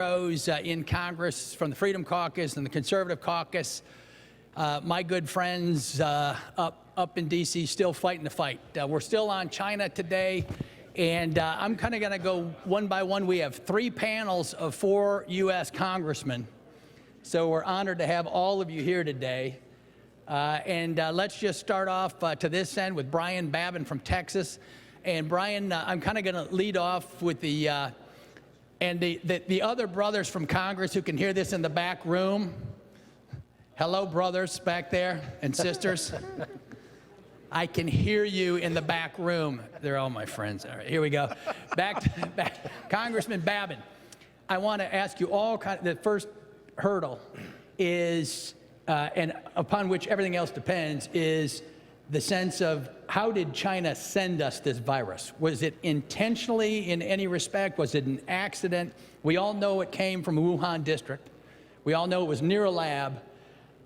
In Congress from the Freedom Caucus and the Conservative Caucus. My good friends up in D.C. still fighting the fight. We're still on China today, and I'm kind of going to go one by one. We have 3 panels of 4 U.S. congressmen, so we're honored to have all of you here today. Let's just start off to this end with Brian Babin from Texas. And Brian, I'm kind of going to lead off with the other brothers from Congress who can hear this in the back room. Hello, brothers back there and sisters. I can hear you in the back room. They're all my friends. All right, here we go. Back. Congressman Babin, I want to ask you all, the first hurdle is, and upon which everything else depends, is the sense of how did China send us this virus? Was it intentionally in any respect? Was it an accident? We all know it came from Wuhan district. We all know it was near a lab.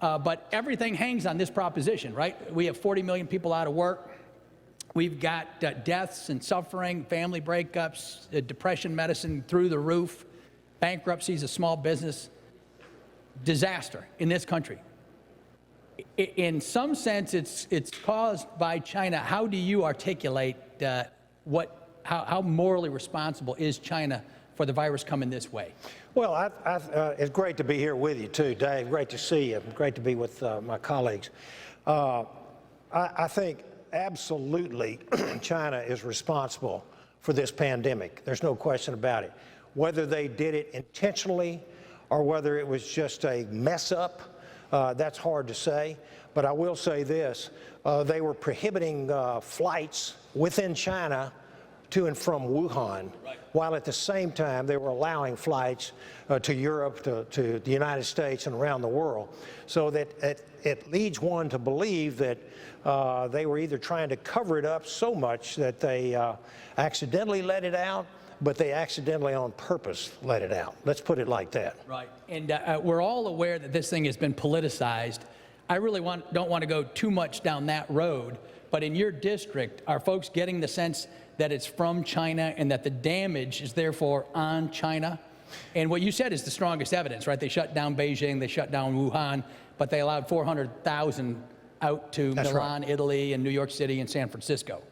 But everything hangs on this proposition, right? We have 40 million people out of work. We've got deaths and suffering, family breakups, depression medicine through the roof, bankruptcies of small business, disaster in this country. In some sense, it's caused by China. How do you articulate how morally responsible is China for the virus coming this way? Well, it's great to be here with you too, Dave. Great to see you. Great to be with my colleagues. I think absolutely China is responsible for this pandemic. There's no question about it. Whether they did it intentionally or whether it was just a mess up, that's hard to say, but I will say this. They were prohibiting flights within China to and from Wuhan, right, while at the same time they were allowing flights to Europe, to the United States, and around the world. So that it leads one to believe that they were either trying to cover it up so much that they accidentally let it out, but they accidentally on purpose let it out. Let's put it like that. Right. And we're all aware that this thing has been politicized. I really don't want to go too much down that road, but in your district, are folks getting the sense that it's from China and that the damage is therefore on China? And what you said is the strongest evidence, right? They shut down Beijing, they shut down Wuhan, but they allowed 400,000 out to Milan, right, Italy, and New York City and San Francisco.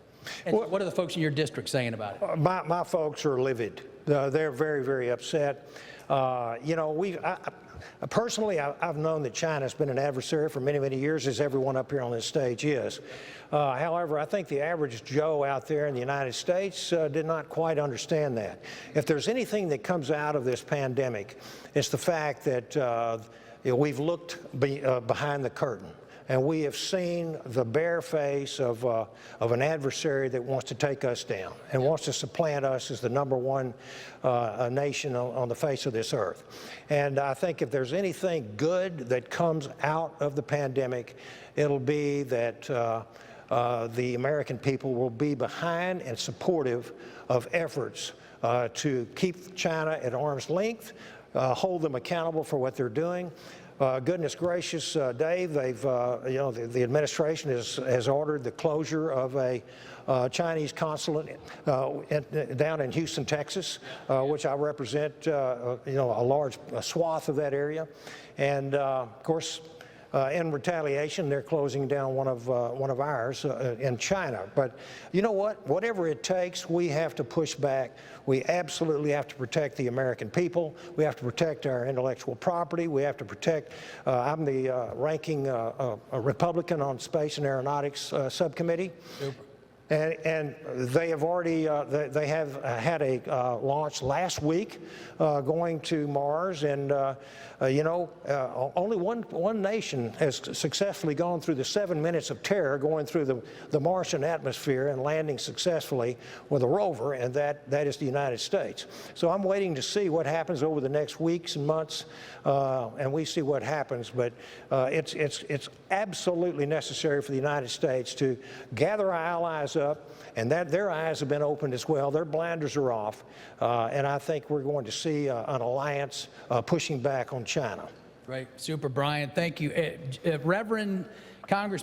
And well, what are the folks in your district saying about it? My folks are livid. They're very, very upset. You know, personally, I've known that China's been an adversary for many, many years, as everyone up here on this stage is. However, I think the average Joe out there in the United States did not quite understand that. If there's anything that comes out of this pandemic, it's the fact that we've looked behind the curtain. And we have seen the bare face of an adversary that wants to take us down and wants to supplant us as the #1 nation on the face of this earth. And I think if there's anything good that comes out of the pandemic, it'll be that the American people will be behind and supportive of efforts to keep China at arm's length, hold them accountable for what they're doing. Goodness gracious, Dave, they've, you know, the administration has ordered the closure of a Chinese consulate down in Houston, Texas, which I represent, you know, a large swath of that area. And, of course, in retaliation, they're closing down one of ours in China. But you know what? Whatever it takes, we have to push back. We absolutely have to protect the American people. We have to protect our intellectual property. We have to protect. I'm the ranking Republican on Space and Aeronautics Subcommittee. Super. And they have already, they have had a launch last week going to Mars, and you know, only one nation has successfully gone through the 7 minutes of terror going through the Martian atmosphere and landing successfully with a rover, and that is the United States. So I'm waiting to see what happens over the next weeks and months, and we see what happens. But it's absolutely necessary for the United States to gather our allies up, and that their eyes have been opened as well. Their blinders are off, and I think we're going to see an alliance pushing back on China. Right. Super, Brian. Thank you. Reverend Congressman